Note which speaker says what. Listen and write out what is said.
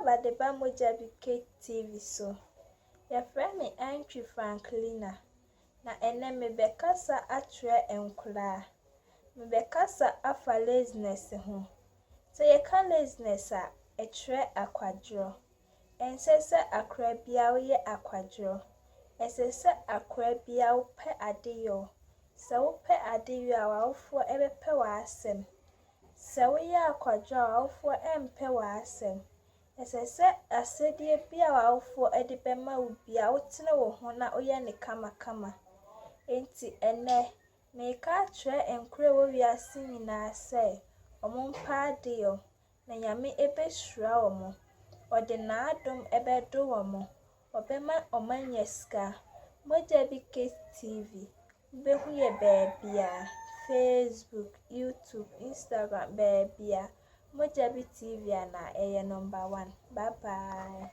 Speaker 1: Badeba Mojabi Kate TV so. Your friend me Antwi Franklina. Na ene mebekasa atwe enkula. Mebekasa afa laziness ho. So ye ka laziness a etre akwadro. Ensese akra bia wo ye akwadro. Esese akra bia wo pe adeyo. Se wo pe adeyo a wawofo ebepe wa asem. Se wo ye akwadro a wawofo empe wa asem. Esese asedie bia wawofo edibema wo bia wotene wo ho na oye ne kama. Enti ene meka twe enkure wo wiase nyina se omumpa adeyo na nyame ebesura omo. Ode na adom ebedo omo. Obema omanyeska. Mojabi Kate TV. Behu ye bebia. Facebook, YouTube, Instagram bebia. Mojabi TV na eye number 1. Bye bye.